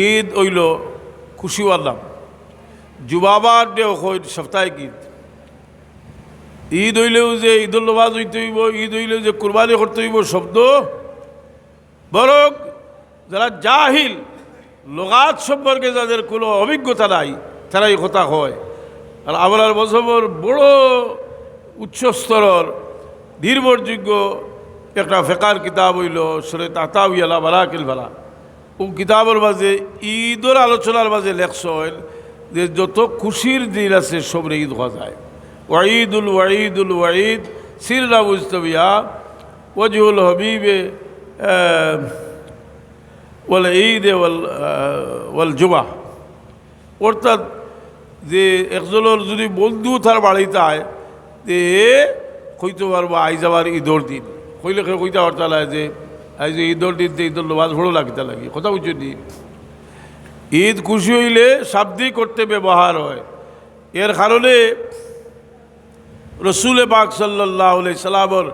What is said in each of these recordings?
ঈদ হইল খুশিওয়াল্লাম, যুবাবার ডে সাপ্তাহিক ঈদ। ঈদ হইলেও যে ঈদুল নমাজ হইতে হইব, ঈদ হইলেও যে কুরবানি করতে হইব শব্দ বরং যারা জাহিল, লগাত সম্পর্কে যাদের কোনো অভিজ্ঞতা নাই তারা এই কথা হয়। আর আমার বছর বড় উচ্চস্তরের নির্ভরযোগ্য একটা ফেকার কিতাব হইল সরে তাতাউয়ালা বারাকিল ভালা। ও কিতাবের মাঝে ঈদের আলোচনার মাঝে লেখছেন যে যত খুশির দিন আছে সবরে ঈদ হওয়া যায়। ওয়াঈদুল ওয়াঈদুল ওয়াঈদ সিররা মুজতবিয়া ওয়াজহুল হবিবে ওয়াল ঈদ ওয়াল জুমা। অর্থাৎ যে একজনের যদি বন্ধু তার বাড়িতে আয় যে কইতে পারবো আইজ আবার ঈদর দিন, কইলে কইতে পারতা লাগে যে আইজ ঈদর দিন ঈদর নমাজ ভালো লাগতে লাগে। কথা বুঝছো নি? ঈদ খুশি হইলে শাব্দিক করতে ব্যবহার হয়। এর কারণে রসুল পাক সাল্লাল্লাহু আলাইহি সাল্লামের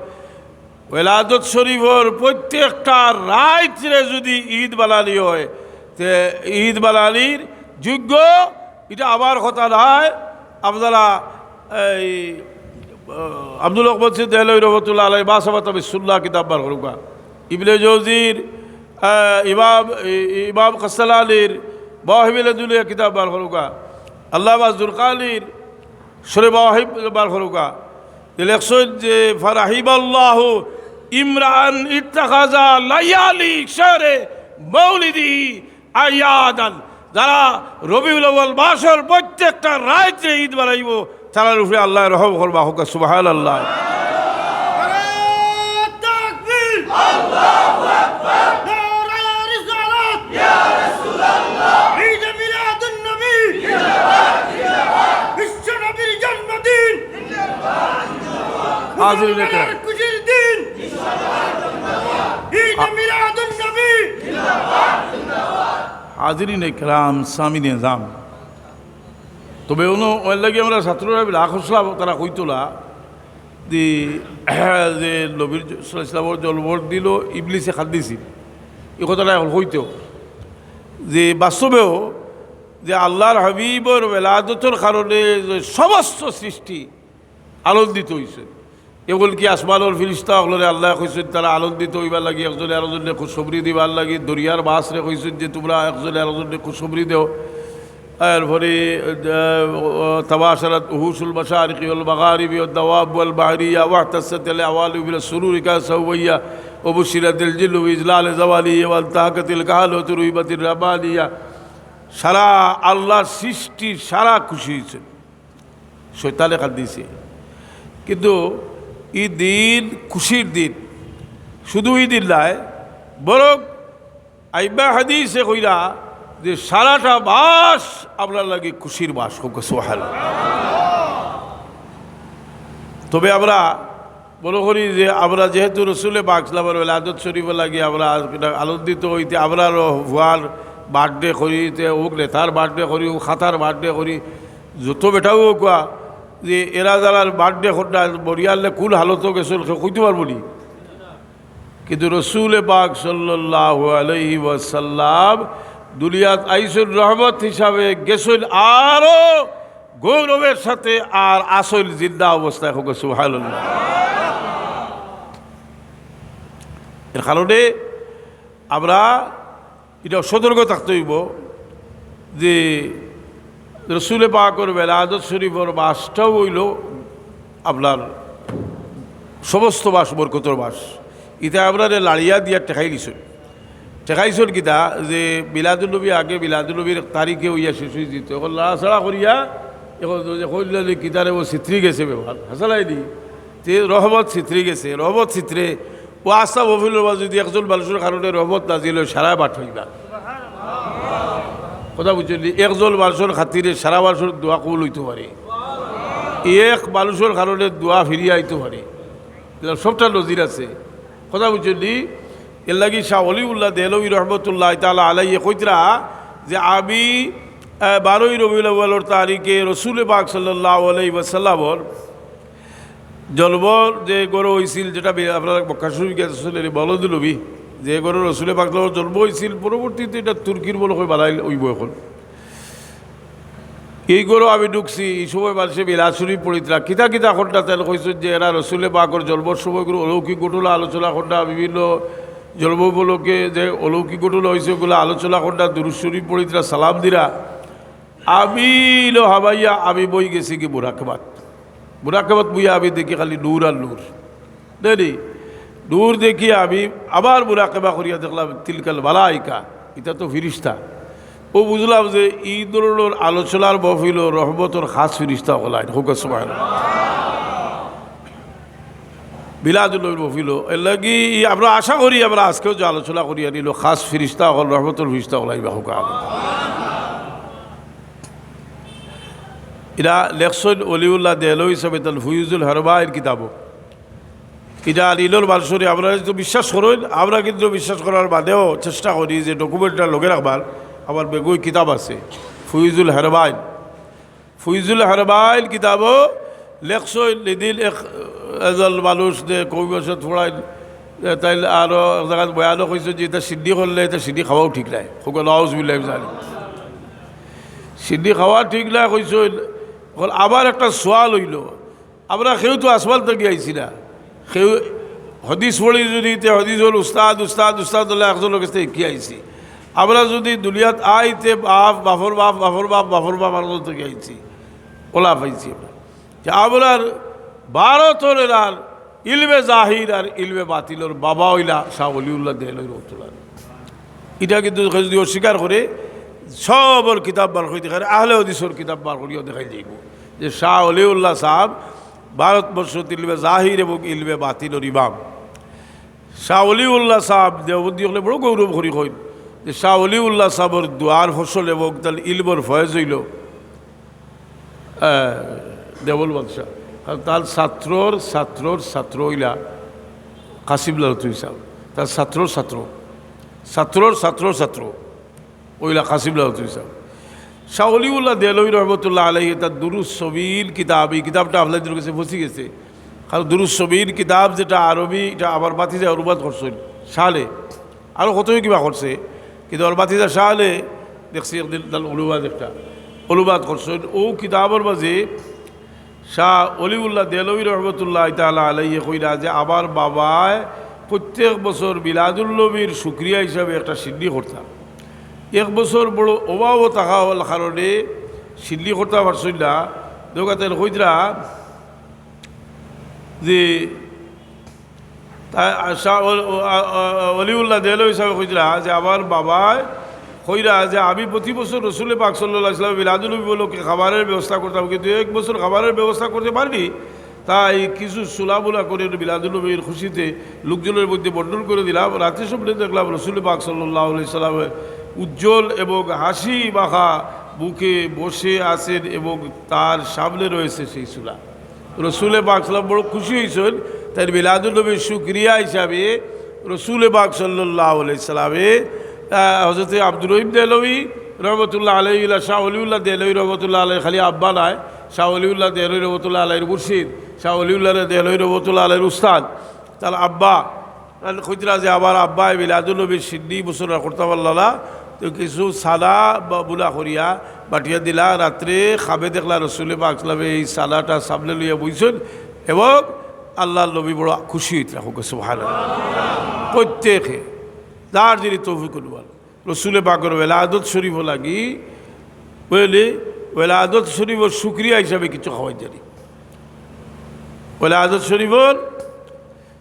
ওলাদত শরীফর প্রত্যেকটা রাত্রে যদি ঈদ বানানি হয় তে ঈদ বানানির যোগ্য এটা আবার কথা নয়। আপনারা এই আব্দুল আহমদ সিদ্দিকী রহমতুল্লাহ আলাইহি বাসাবাত বিসুন্নাহ কিতাব বার করুকা, ইবনে জৌজির ইমাম কাসসালানির মাওয়াহিবুল দুনিয়া কিতাব বার করুকা, আল্লামা জুরকানির সূরা মাওয়াহিব বার করুকা। ইলেকশন যে ফারাহিবাল্লাহু ইমরান ইত্তাখাযা লায়ালি শাহরে মাউলিদি আয়াদান, যারা রবিউল আউয়াল মাসের প্রত্যেকটা রাতে ঈদ বানাইব তার উপরে আল্লাহ রহম করবা হোক। সুবহানাল্লাহ। হাজিরিন ইকরাম সামিন নিজাম। তবে ওর লাগে আমরা ছাত্ররা রাখসলাম তারা কইতলা যে নবীর ইসলামর জলবর দিল ইবলিসে খাদ দিছিল, এই কথাটা এখন হইতেও যে বাস্তবেও যে আল্লাহর হাবিবর বেলাদতর কারণে সমস্ত সৃষ্টি আনন্দিত হয়েছে। এগুলো কি আসমানোর ফিরিস্তা হলরে আল্লাহ কইছেন তারা আনন্দিত হইবার লাগি একজনে আরেকজনে খুশখবরি দিবার লাগি। দরিয়ার মাছরে কইছেন যে তোমরা একজনে আরেকজনে খুশখবরি দেও। এরপরে তাবাশারাত উহুসুল মাশারিকি ওয়াল মাগারিবি ওয়াদ দাওয়াব ওয়াল বাহরিয়া ওয়াহতাসাত আল আওয়ালি বিল সুরুরি কাসাওয়িয়া ওয়া বুশিরাতিল জিল্লু বিইজলাল জাওয়ালি ওয়াল তাহাকাতিল কাহালাতু রুইবাতির রাবানিয়া। সারা আল্লাহর সৃষ্টি সারা খুশি হয়েছে, শয়তানে খাদ দিয়েছে। কিন্তু এই দিন খুশির দিন, শুধু এই দিন নয় বরং আইবা হাদিসে কইরা যে সারাটা মাস আপনার লাগে খুশির মাস হোক। সুবহানাল্লাহ। তবে আমরা মনে করি যে আমরা যেহেতু রসুলে পাক সাল্লাল্লাহু আলাইহি ওয়াসাল্লামের ওলাদত শরীফ লাগে আমরা আনন্দিত হইতে আমরা হুয়ার বার্থডে করিতে হোক নেতার বার্থডে করি হোক খাতার বার্থডে করি যত বেটাও কোয়া যে এরা যারা বার্থডে ঘটনা বরিয়ালে কুল হালত গেছিল কইতে পারবো নি। কিন্তু রসুল পাক সাল্লাল্লাহু আলাইহি ওয়াসাল্লাম দুনিয়াত আইসুল রহমত হিসাবে গেছিল আরো গৌরবের সাথে, আর আসল জিন্দা অবস্থায় হোক। সুবহানাল্লাহ। এর কারণে আমরা এটা সতর্ক থাকতে হইব যে রসুল পাকের বেলাদত শরীফের মাসটাও হইল আপনার সমস্ত মাস বরকতর মাস। ইটা আপনার লাড়িয়া দিয়া টেকাইছিল কিতা যে বিলাদুল নবী আগে বিলাদুল নবীর তারিখে হইয়া শেষ হয়ে যেত। এখন লাড়াছাড়া করিয়া এখন কইলে কিতারে ও চিত্রি গেছে ব্যবহার হাসালাইনি তে রহমত চিত্রি গেছে। রহমত চিত্রে ও আশা বফিল যদি একজন মানুষের কারণে রহমত নাজিল সারা বাট হইবা। কথা বুঝলি? একজন মানুষের খাতিরে সারা মানুষের দোয়া কবুল হইতে পারে, এক মানুষের কারণে দোয়া ফিরিয়ে আইতে পারে, সবটা নজির আছে। কথা বুঝলি? এর লাগি শাহ অলিউল্লাহ দেহলভী রহমতুল্লাহ তাআলা আলাইহি কইতরা যে আমি 12ই রবিউল আউয়ালের তারিখে রসুল পাক সাল্লাল্লাহু আলাইহি ওয়াসাল্লামর জন্মর যে গড় হয়েছিল, যেটা আপনারা মক্কা শরীফ গেছেন বলদ নবী যে ঘরে রসুলে পাকলামর জন্ম হয়েছিল পরবর্তীতে এটা তুর্কির বলে হয় বানাইল ওইব এখন এই গরু আমি ঢুকছি এই সময় মানুষে বিলাসুরি পড়িতরা কিতা কিতা ঘন্টা তেল কইছেন যে এরা রসুলে পাকর জন্মর সময়গুলো অলৌকিক ঘটনা আলোচনা ঘন্টা বিভিন্ন জন্ম উপলক্ষে যে অলৌকিক ঘটনা হয়েছে ওগুলো আলোচনা ঘন্টা দুরুশ্বরী পড়িতরা সালাম দিরা আমি লো হাবাইয়া আমি বই গেছি কি বুরাকেবাত বইয়া আমি দেখি খালি নূর আর নূর দেরি নূর দেখি আমি আবার বুরাকেবা করিয়া দেখলাম তিলকাল বালাইকা এটা তো ফিরিস্তা ও বুঝলাম যে এই ধরনের আলোচনার মহফিল রহমতর খাস ফিরিস্তা হলাই হোক বিলাদুল মহফিল এর লাগি আমরা আশা করি আমরা আজকেও যে আলোচনা করিয়া নিল খাস ফিরিস্তা হল রহমতর ফিরিস্তা হলাই বা হোক এরা লেখসন অলিউল্লাহ দেহল হিসাবে তাল ফুইজুল হরবাইয়ের কিতাব এটা নীলর মানুষরে আমরা তো বিশ্বাস করেন আমরা কিন্তু বিশ্বাস করার বাদেও চেষ্টা করি যে ডকুমেন্টটা লগে রাখবার আমার বেগুই কিতাব আছে ফুইজুল হরবাইল কিতাবও লেখসন নিদিল এজন মানুষ যে কবি বছর পড়াই তাই আরও এক জায়গায় বয়ানও কইছে যে এটা সিদ্ধি করলে এটা সিদ্ধি খাওয়াও ঠিক নাই সকল হাউস বিল্লাহ জানি সিদ্ধি খাওয়া ঠিক নাই কইছেন আবার একটা সোয়াল হইল আমরা কেউ তো আসমাল থেকে আইছি না কেউ হদিস পড়ি যদি হদিস হল উস্তাদ হলে একজনের কাছ থেকে কি আইছি আমরা যদি দুনিয়াত আইতে বাফর বাপ আনন্দ থেকে আইছি ওলা পাইছি আমরা যে আপনার ভারতের আর ইলমে জাহির আর ইলমে বাতিলর বাবা হইলা শাহ অলিউল্লাহ দেহলই রহমতুল্লাহ এটা কিন্তু যদি অস্বীকার করে সবর কিতাব বার করে দেখায় আহলে হদিসর কিতাব বার করিও দেখাই যাইব যে শাহ অলিউল্লাহ সাহেব ভারতবর্ষ ইলমে জাহির এবং ইলমে বাতিলর ইমাম শাহ অলিউল্লাহ সাহেব দেওবন্দি হলে বড় গৌরব করি কইন যে শাহ অলিউল্লাহ সাহেবর দুয়ার ফসল এবং তার ইলমর ফয়েজ হইল দেবল বাদশাহ তার ছাত্র হইলা কাসিমুল্লাহ লতিফ সাহেব তার ছাত্র ওইলা কাসিমুল্লাহ লতিফ সাহেব শাহ অলিউল্লাহ দেহলভী রহমতুল্লাহ আলাইহি তার দুরুস সবির কিতাব এই কিতাবটা আপনাদের কাছে বসে গেছে কারণ দুরুস সবির কিতাব যেটা আরবি এটা আবার বাতিজা অনুবাদ করছেন শাহলে আরও কতই কিবা করছে কিন্তু আর বাতিজা শাহলে দেখছি একদিন তার অনুবাদ করছেন ও কিতাবের মাঝে শাহ অলিউল্লাহ দেহলভী রহমতুল্লাহ তাআলা আলাইহি কইরা যে আবার বাবায় প্রত্যেক বছর মিলাদুল নবীর শুকরিয়া হিসাবে একটা সিদ্ধি করতাম এক বছর বড় অভাবও থাকা হওয়ার কারণে সিদ্ধি করতে পারছই না দোকাতের কইরা যে অলিউল্লাহ দেহলভী হিসাবে কইরা যে আমার বাবায় কইরা যে আমি প্রতি বছর রসুল পাক সাল্লাল্লাহু আলাইহি ওয়াসাল্লাম মিলাদুল নবী উপলক্ষে খাবারের ব্যবস্থা করতাম কিন্তু এক বছর খাবারের ব্যবস্থা করতে পারিনি তাই কিছু সুলাবুলা করে মিলাদুল নবীর খুশিতে লোকজনের মধ্যে বন্টন করে দিলাম রাত্রি স্বপ্নে দেখলাম রসুল পাক সাল্লাল্লাহু আলাইহি ওয়াসাল্লামের উজ্জ্বল এবং হাসি মাখা বুকে বসে আছেন এবং তার সামনে রয়েছে সেই সুলা রসুল পাক সাল্লাম বড় খুশি হয়েছেন তাই মিলাদুল নবীর শুকরিয়া হিসাবে রসুল পাক সাল্লাল্লাহু আলাইহি ওয়াসাল্লামে হযরত আব্দুর রহিম দেহলভী রহমতুল্লাহ আলাইহি শাহ অলিউল্লাহ দেহলভী রহমতুল্লাহ আলাইহি খালি আব্বা নয় শাহ অলিউল্লাহ দেহলভী রহমতুল্লাহ আলাইহির মুর্শিদ শাহ অলিউল্লাহ দেহলভী রহমতুল্লাহ আলাইহির উস্তাদ তার আব্বা খুঁজরা যে আবার আব্বাই মিলাদুল নবীর সিদ্ধি বছর করতে পারলা তো কিছু সাদা বা বুলা করিয়া বাটিয়া দিলা রাত্রে খাবে দেখলা রসুল পাক সাল্লাল্লাহু আলাইহি এই সাদাটা সামনে লইয়া বইছেন এবং আল্লাহর নবী বড় খুশি হইতে হোক সুবহানাল্লাহ প্রত্যেকে যার যিনি তৌফিক করবেন রসুল পাকের ওয়েলাদত শরীফ লাগি বুঝলি ওয়েলাদত শরীফর শুকরিয়া হিসাবে কিছু খাওয়াই জানি ওয়েলাদত শরীফর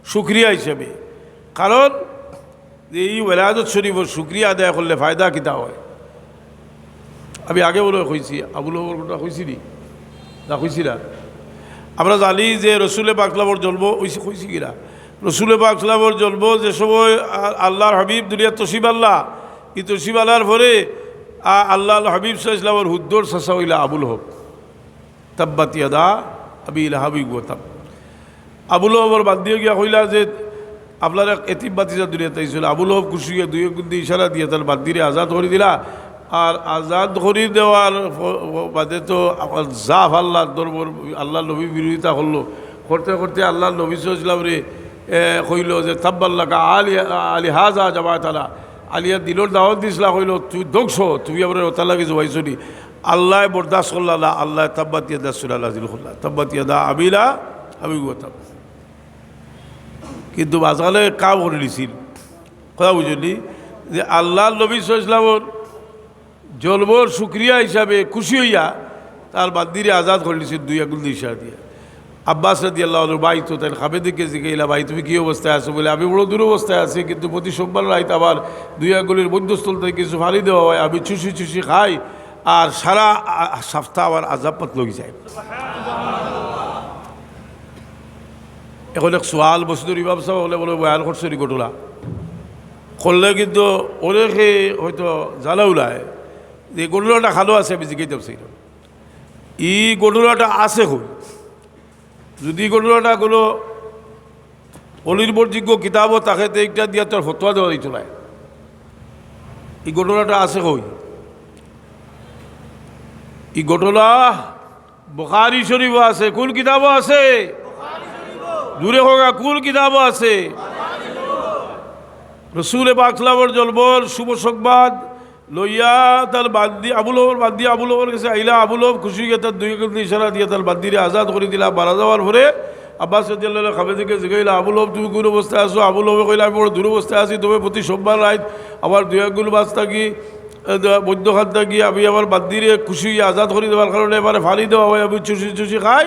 শুকরিয়া হিসাবে কারণ এই ওয়েলাদত শরীফর শুকরিয়া আদায় করলে ফায়দা কিতা হয় আমি আগে বলে কইছি আবুল কথা কইছি নি না কইছি না আমরা জানি যে রসুল পাক সাল্লাল্লাহু জন্ম কইছি কিনা রসুল পাক সাল্লাল্লাহু জন্ম যে সময় আল্লাহর হাবিব দুনিয়া তসিব আল্লাহ এই তসিব আল্লাহর পরে আল্লাহ হাবিব সাল্লাল্লাহু আলাইহি ওয়াসাল্লামের হুদ্দর চাচা হইলা আবুল হব তাব্বাত ইয়াদা আবি লাহাবি ওয়াতাব আবুল হবর বাদ দিয়ে গিয়া কইলা যে আপনার এক এতিম বাতিজা দুনিয়াতে আইছিল আবুল হব খুশি হয়ে দুই গুণ দিয়ে ইশারা দিয়ে তার বাদ দিয়ে আজাদ করে দিলা আর আজাদ করে দেওয়ার বাদে তো জাফ আল্লাহ দরবার আল্লাহ নবী বিরোধিতা করলো করতে করতে আল্লাহ নবী সাল্লাল্লাহু আলাইহি কইল যে তাব্বাল্লাকা আলি হাজা জামাতালা আলিয়া দিলর দাওয়াত দিছিলা কইল তুই দোষ তুই আবার ওতা লাগে জবাইছো নি আল্লাহ বরদাস্ত করল্লা আল্লাহ তাব্বাত ইয়াদা সুরা নাজিল করলা তাব্বাত ইয়াদা আবিলা আবিগুতাম কিন্তু মাঝখানে কাম করে দিছিল কথা বুঝলি যে আল্লাহ নবী সাল্লাল্লাহু জলবর শুক্রিয়া হিসাবে খুশি হইয়া তার বান্দিরে আজাদ করে দিছিল 2 আঙ্গুল দিশা দিয়ে আব্বাস রাদিয়াল্লাহু আনহু ভাই তো তাই খাবে দিকে জিগাইলা ভাই তুমি কী অবস্থায় আছো বলে আমি বড় দূর অবস্থায় আছি কিন্তু প্রতি সোমবার রাইত আবার 2 আঙ্গুলের মধ্যস্থল থেকে কিছু ফালি দেওয়া হয় আমি চুষি চুষি খাই আর সারা সপ্তাহ আবার আজাব পাত লগে যায় এখন এক সোয়াল বসুদুর ইমাম সাহেব হলে বলে বয়ান করছে ঘটনা করলে কিন্তু অনেকে হয়তো জানা ওলায় যে ঘটনাটা খালো আছে আমি জিজ্ঞেস যাচ্ছি ই ঘটনাটা আছে কই যদি ঘটনাটা কোনো অনির্ভরযোগ্য কিতাবও তাকে তো একটা দিয়া তোর ফতোয়া দেওয়া দিত নাই এই ঘটনাটা আছে কই এই ঘটনা বুখারী শরীফও আছে কোন কিতাবও আছে দূরে হোগা কোন কিতাবও আছে রসুল পাক সাল্লাল্লাহু জলবর শুভ সংবাদ লইয়া তার বান্দি আবুল হবর কাছে আইলা আবুল হব খুশি গিয়ে তার 2 আঙ্গুল ইশারা দিয়ে তার বান্দিরে আজাদ করে দিলা মারা যাওয়ার পরে আব্বাস রাদিয়াল্লাহু খাবে দিকে জিগাইলা আবুল হব তুমি কোন অবস্থায় আছো আবুল হবে কইলা আমি বড় দূর অবস্থায় আছি তবে প্রতি সোমবার রাত আবার 2 আঙ্গুল বাস থাকি মধ্যখান থাকি আমি আমার বান্দিরে খুশি আজাদ করে দেওয়ার কারণে এবারে ফালি দেওয়া হয় আমি চুষি চুষি খাই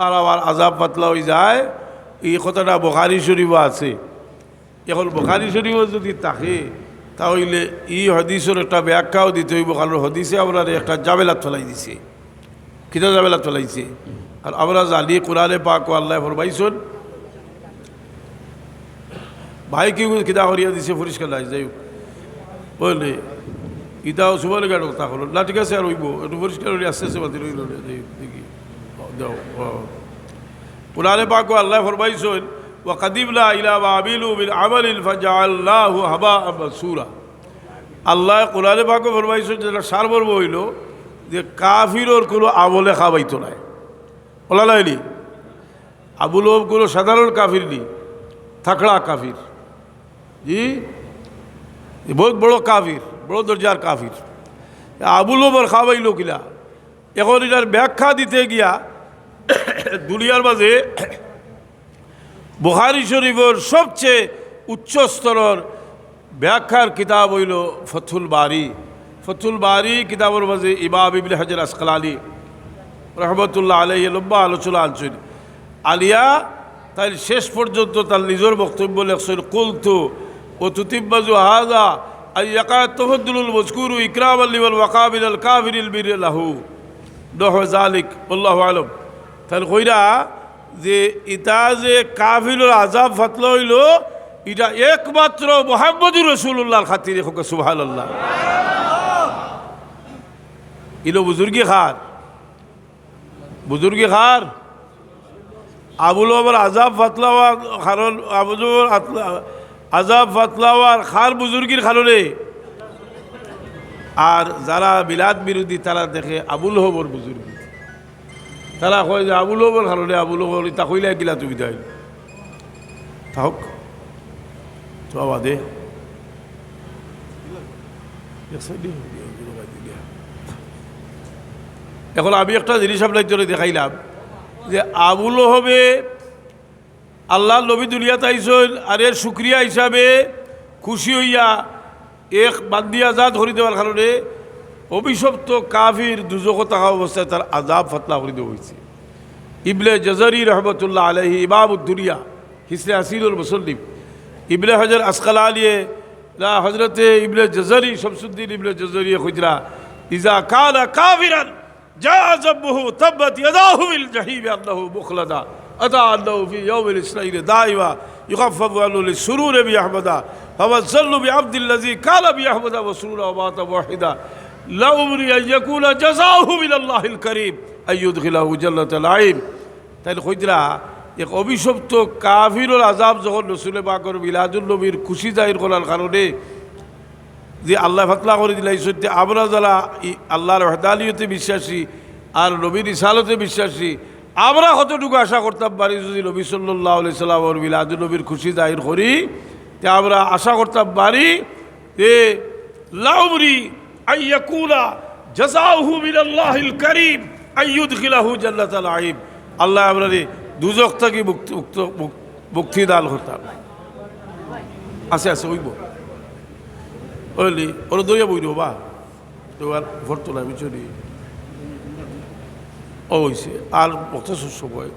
আর আবার আজাব পাতলা হয়ে যায় এই কথাটা বুখারী শরীফে আছে এখন বুখারী শরীফে যদি থাকে তাহলে এই হদিসের একটা ব্যাখ্যাও দিতে হইব কারণ হদিসে আমরা একটা জাবেলাত ফেলাই দিছে কিতা জাবেলাত ফেলাইছে আর আমরা জানি কোরআনে পাক আল্লাহ ফরমাইছেন ভাই কি কিতা করিয়া দিছে পরিষ্কার নাই যাই বলে ইটাও সুবল গাড়ো তা হলো না ঠিক আছে আর হইব একটু পরিষ্কার হয়ে আস্তে আস্তে বাতিল হইল দেখি দাও কোরআনে পাক আল্লাহ ফরমাইছেন وقدمنا إلى ما عملوا من عمل فجعلناه هباء منثورا আল্লাহ কোরআনে পাকে ফরমাইছেন যেটা সারবর্ব হইল যে কাফিরর কোনো আমলে খাওয়াইতো নাই বলা নাইনি আবুল হব কোনো সাধারণ কাফির নি থাকড়া কাফির জি বহুত বড় কাফির বড় দরজার কাফির আবুল হবর খাওয়াইল কিনা এখন এটার ব্যাখ্যা দিতে গিয়া দুনিয়ার মাঝে বুখারী শরীফের সবচেয়ে উচ্চ স্তরের ব্যাখ্যার কিতাব হইল ফথুল বারি কিতাবের মাঝে ইমাম ইবনে হাজার আসকালানি রহমতুল্লাহ আলাইহি লম্বা আলোচনা আনছেন আলিয়া তাই শেষ পর্যন্ত তার নিজের বক্তব্য লেখছেন কুলতু ও তুতিব্বাজু হাযা আই ইয়াকাত তাফাদ্দুলুল মজকুরু ইকরামান লিল ওয়াকাবিল কাফিরিল বির লাহু দহ যালিক আল্লাহু আলাম তার কইরা যে ইটা যে কাফিরের আজাব ফাতলা হইল এটা একমাত্র মুহাম্মদুর রাসূলুল্লাহর খাতিরে হোক সুবহানাল্লাহ ইলো বুজুর্গি খার আবুল হবর আজাব ফাতলা হওয়ার কারণ আজাব ফাতলা হওয়ার খার বুজুর্গির কারণে আর যারা মিলাদ বিরোধী তারা দেখে আবুল হবর বুজুর্গি তারা কয় যে আবুল হবর কারণে আবুল হবর তা কইলে গিলা তুমি তাই থাক বাবা দে এখন আমি একটা জিনিস আপনার জন্য দেখাইলাম যে আবুল হবে আল্লাহ নবী দুনিয়াতে আইসন আর এর শুক্রিয়া হিসাবে খুশি হইয়া এক বান্দি আজাদ হরি দেওয়ার কারণে অভিশপ্ত কাফির দুজক থাকা অবস্থায় তার আজাব ফাতলা করে দেওয়া হয়েছে ইবনে জজরি রহমতুল্লাহ আলাইহি ইমাম দুনিয়া হিসরে আসিরুল মুসল্লিম ইবনে হাজার আসকালানিয়ে না হজরতে ইবনে জজরি শামসুদ্দিন ইবনে জজরি খুজরা ইজা কানা কাফিরান জাযবহু তাব্বাত ইয়াদাহু বিল জাহিম আন্নাহু মুখলাদা আতা আন্নাহু ফি ইয়াউমিল ইসরাইল দাইমা ইখাফফু আনহু লিসুরুর বিআহমদা ফাওয়াজ্জালু বিআবদিল্লাযী কালা বিআহমদা ওয়া সুরুরা ওয়া মাতা ওয়াহিদা লা উমরি আন ইয়াকুনা জাযাহু মিনাল্লাহিল কারীম আইয়ুদখিলাহু জান্নাতাল নাঈম তাই খুজরা এক অভিশপ্ত কাফিরুল আজাব যখন রসুল পাকের মিলাদুল নবীর খুশি জাহির করার কারণে যে আল্লাহ ফাতলা করে দিলাই সত্যি আমরা যারা আল্লাহর ওয়াহদানিয়তে বিশ্বাসী আর নবীর রিসালতে বিশ্বাসী আমরা কতটুকু আশা করতাম পারি যদি নবী সাল্লাল্লাহু আলাইহি সাল্লামের মিলাদুন নবীর খুশি জাহির করি, তে আমরা আশা করতাম পারি যে লাউরি আইয়াকুলা জাযাউহু মিনাল্লাহিল কারীম আইয়ুদখিলাহু জান্নাতাল আইব। আল্লাহ আমরারে দুজক থেকে মুক্তি দান করতাম। আছে আছে ওইব ওইলি ওরা দইয়া বই বা তোমার ভর্তলা বিচরি ও হয়েছে আর বক্তা সময়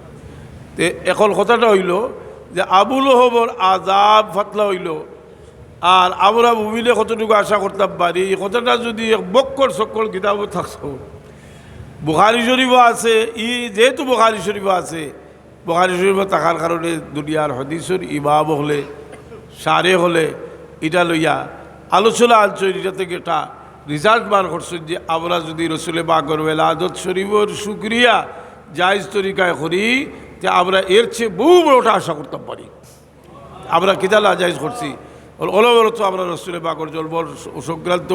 তে এখন কথাটা হইল যে আবুল হবর আজাব ফাতলা হইল, আর আমরা মুমিনে কতটুকু আশা করতাম পারি এই কথাটা যদি বক্কর সকল কিতাব থাকতো। বুখারী শরীফও আছে, যেহেতু বুখারী শরীফও আছে, বুখারী শরীফ থাকার কারণে দুনিয়ার হদিসের ইমাম হলে সারে হলে এটা লইয়া আলোচনা আনছেন, এটা থেকে একটা রিজাল্ট বার করছেন যে আমরা যদি রসুলে পাকের ওয়ালাদত শরীফের শুকরিয়া জায়েজ তরিকায় করি, তে আমরা এর চেয়ে বহু বড়টা আশা করতে পারি। আমরা কিতালা জায়েজ করছি অলবরত আমরা রসুলে পাকের জলবর সংক্রান্ত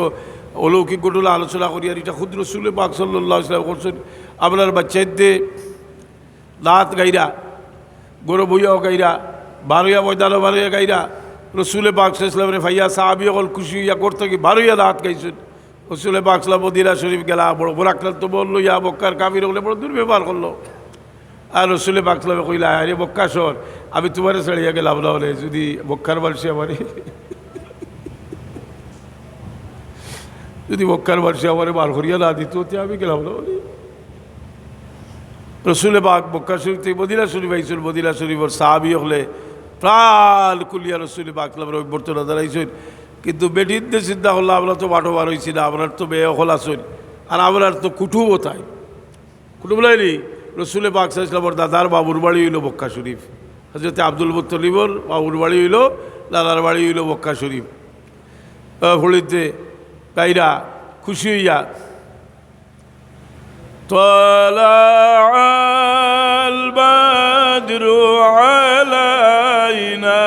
অলৌকিক ঘটনা আলোচনা করি, আর এটা খুদ রসুলে পাক সাল্লাল্লাহু আলাইহি ওয়াসাল্লাম করছেন। আপনার বাচ্চাদের দাঁত গাইরা গরু বইয়াও গাইরা বারোয়া ময়দানো বারোয়া গাইরা রসুলে পাক সাল্লাল্লাহু ভাইয়া সাহাবি অকল খুশি ইয়া করতে কি বারোয়া দাঁত গাইছেন। রসুলে পাক সাল্লাল্লাহু মদিনা শরীফ গেলা বড় বড় আক্রান্ত বললো ইয়া বক্কার কাবির হলে বড় দুর্ব্যবহার করলো। আর রসুলে পাক সাল্লাল্লাহু কইলা আরে বক্কা সর, আমি তোমারে ছাড়িয়া গেলাম না হলে যদি বক্কার বার্ষে আমারে যদি বক্কার বার্ষে আমারে বার করিয়া না দিত আমি গেলাম না বলি। রসুলে পাক মক্কা শরীফ থেকে মদিনা শরীফ আইসুন, মদিনা শরীফের সাহাবি হলে প্রাণ কুলিয়া রসুলে পাক সাল্লাল্লাহু অভ্যর্থনা দাঁড়াইছেন। কিন্তু বেটিনদের চিন্তা করলাম আমরা তো বাটো বার হয়েছি না, আপনার তো মেয়ে হল আসুন, আর আপনার তো কুটুবও তাই কুটুব লাইনি। রসুলে পাক সাল্লাল্লাহু আলাইহি ওয়াসাল্লামের দাদার বাবুর বাড়ি হইল মক্কা শরীফ, হযরত আব্দুল মুত্তালিবর বাবুর বাড়ি হইল, দাদার বাড়ি হইল মক্কা শরীফ। হলিতে গাইরা খুশি হইয়া তালাআল বাদরু আলাইনা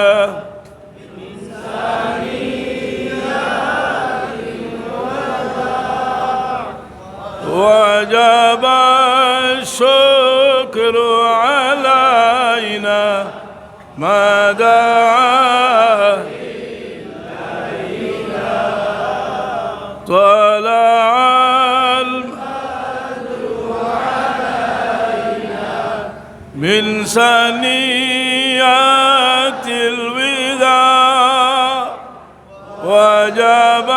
وجب الشكر علينا ما دعا طلع البدر علينا من ثنيات الوداع وجب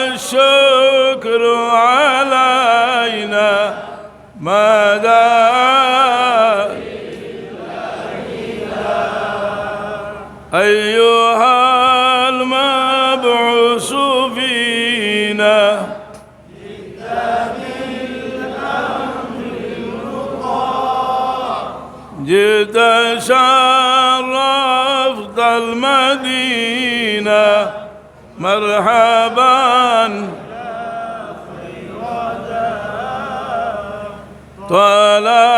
الشكر علينا ما دعا أيها المبعوث فينا جئت شرفت المدينة مرحبا طلع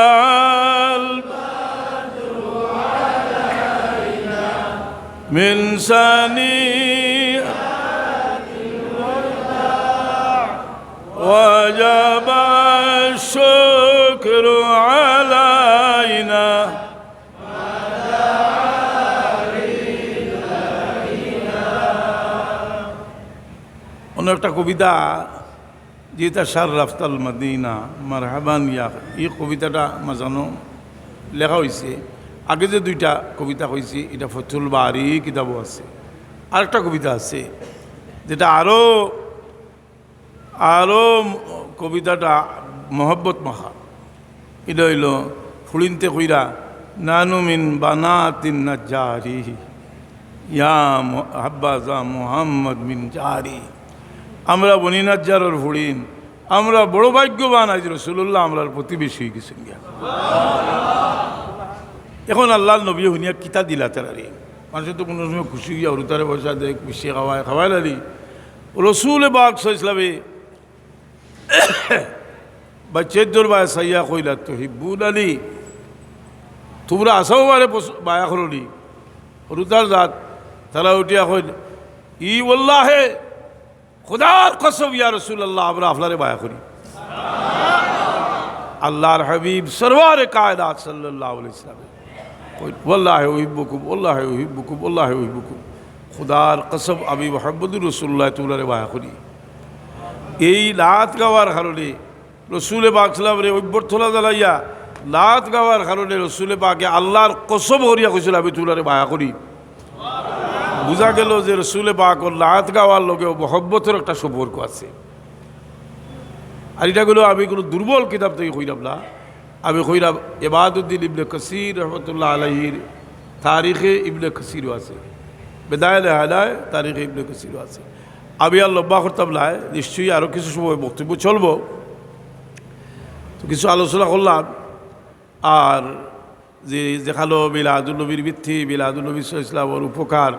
البدر علينا من ثنيات الوداع وجب الشكر علينا অন্য একটা কবিতা যেটা শাররাফতাল মদিনা মারহাবান ইয়া, এই কবিতাটা মাঝানো লেখা হয়েছে। আগে যে দুইটা কবিতা হয়েছে এটা ফতুল বারি কিতাবও আছে, আরেকটা কবিতা আছে যেটা আরও কবিতাটা মহব্বত মাখা। এটা হইল ফুলিনতে কইরা নানু মিন বানাতিন নাজ্জারি ইয়া হাব্বাজা মুহাম্মদ মিন জারি। আমরা বনি নাজ্জারের ফুড়িন, আমরা বড় ভাগ্যবান আজ রাসূলুল্লাহ আমরার প্রতিবেশী হয়ে গেছেন। এখন আল্লাহর নবী হুনিয়া কিতা দিলা তারারে মানুষ তো কোনো সময় খুশি হইয়া হরুতারে পয়সা দেয়, মিশিয়ে খাওয়ায় লালি। রসুল পাক সাল্লাল্লাহু বাচ্চাদের বায়া সাইয়া কইলা তো হিব্বুন আলী, তোমরা আসাও বারে বায়া করলি হরুতার জাত। তারা উঠিয়া কইল ই ওয়াল্লাহে খোদার কসম ইয়া রাসূলুল্লাহ আমরা আপনারে বায়া করি। আল্লাহর হাবিব সরওয়ারে কায়নাত সাল্লাল্লাহু আলাইহি ওয়াসাল্লাম ওয়াল্লাহি উহিব্বুকুম ওয়াল্লাহি উহিব্বুকুম ওয়াল্লাহি উহিব্বুকুম খুদার কসম আমি মুহাম্মদুর রাসূলুল্লাহ তুলারে বায়া করি। এই নাত গাওয়ার কারণে রসুলে পাক সাল্লামের অভ্যর্থনা জানাইয়া নাত গাওয়ার কারণে রসুলে পাকে আল্লাহর কসম হরিয়া কইছিল আমি তুলারে বায়া করি। বোঝা গেল যে রসুলে পাক নাত গাওয়ার লগেও মহব্বতের একটা সম্পর্ক আছে। আর এটা গুলো আমি কোনো দুর্বল কিতাব থেকে কইলাম না, আমি কইলাম ইবাদুদ্দিন ইবনে কাসির রহমতুল্লাহ আলাইহির তারিখে ইবনে কাসিরও আছে, বেদায়ে নেহায়ায় তারিখে ইবনে কাসিরও আছে। আমি আর লম্বা করতাম না, নিশ্চয়ই আরও কিছু সময় বক্তব্য চলবো, তো কিছু আলোচনা করলাম। আর যে দেখালো মিলাদুন্নবীর ভিত্তি, মিলাদুন্নবী সাল্লাল্লাহু আলাইহি ওয়াসাল্লামের উপকার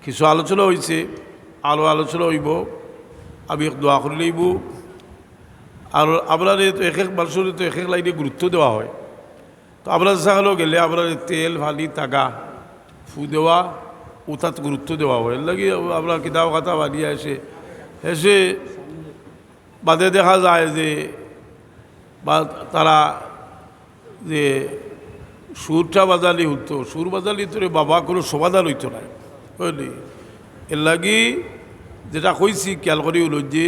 কিছু আলোচনা হয়েছে, আরও আলোচনা হইব। আমি দোয়া করে লইব। আর আপনার তো এক এক মানুষের তো এক এক লাইনে গুরুত্ব দেওয়া হয়, তো আপনার দেখালো গেলে আপনার তেল ফালি টাকা ফু দেওয়া ওটাত গুরুত্ব দেওয়া হয়। এর লাগে আপনার কিতাব খাতা বানিয়ে এসে বাদে দেখা যায় যে বা তারা যে সুরটা বাজালি হতো, সুর বাজালি তোরে বাবা কোনো সমাধান হইতো না, বুঝলি? এর লাগি যেটা কইছি খেয়াল করি হলো যে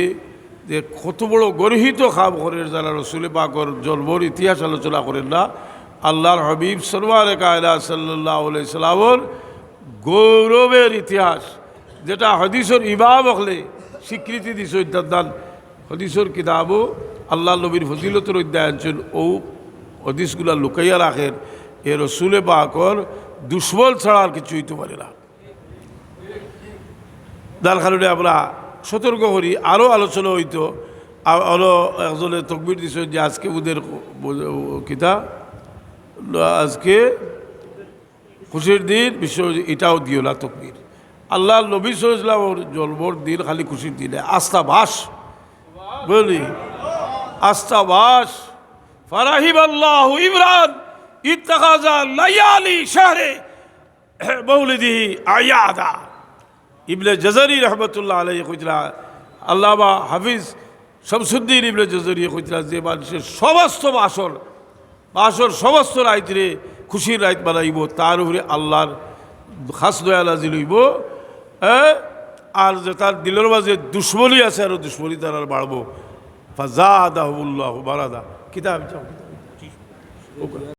কত বড় গর্হিত খাম করেন যারা রসুল পাকর জন্মর ইতিহাস আলোচনা করেন না, আল্লাহর হাবিব সরওয়ারে কায়নাত সাল্লাল্লাহু আলাইহি ওয়াসাল্লামের গৌরবের ইতিহাস, যেটা হাদিসের ইমাম হলে স্বীকৃতি দিছে দান হাদিসের কিতাবও আল্লাহ নবীর ফজিলতের অধ্যায়ন ও হাদিসগুলা লুকাইয়া রাখেন। এ রসুলে পাকর দুশ্মন ছাড়া আর কিছু হইতে পারে না। যার কারণে আমরা সতর্ক করি। আরও আলোচনা হইতো, আরও একজনে তকবির দিছে যে আজকে ওদের কিতা আজকে খুশির দিন, বিশ্ব এটাও দিও না তকবির। আল্লাহ নবী সাল্লাল্লাহু আলাইহি ওয়াসাল্লামের জন্মর দিন খালি খুশির দিনে আস্থা বাস, বলি আস্থা বাস। ফারাহিব আল্লাহ ইমরান ইত্তাখাযা লায়ালি শাহরে মৌলিদিহি আয়াদা। ইবনে জাজারি রহমতুল্লাহ আলাইহি কইতরা, আল্লামা হাফিজ শামসুদ্দিন ইবনে জাজারি কইতরা যে মানুষের সমস্ত বাসর সমস্ত রাইতরে খুশির রাইত বানাইব, তার উপরে আল্লাহর খাস দয়া নাজিল হইব। আর যে তার দিলের মাঝে দুশ্মনী আছে, আরও দুশ্মনী তার আর বাড়বো। ফাজাদাহুল্লাহু বারাদা। কিতাব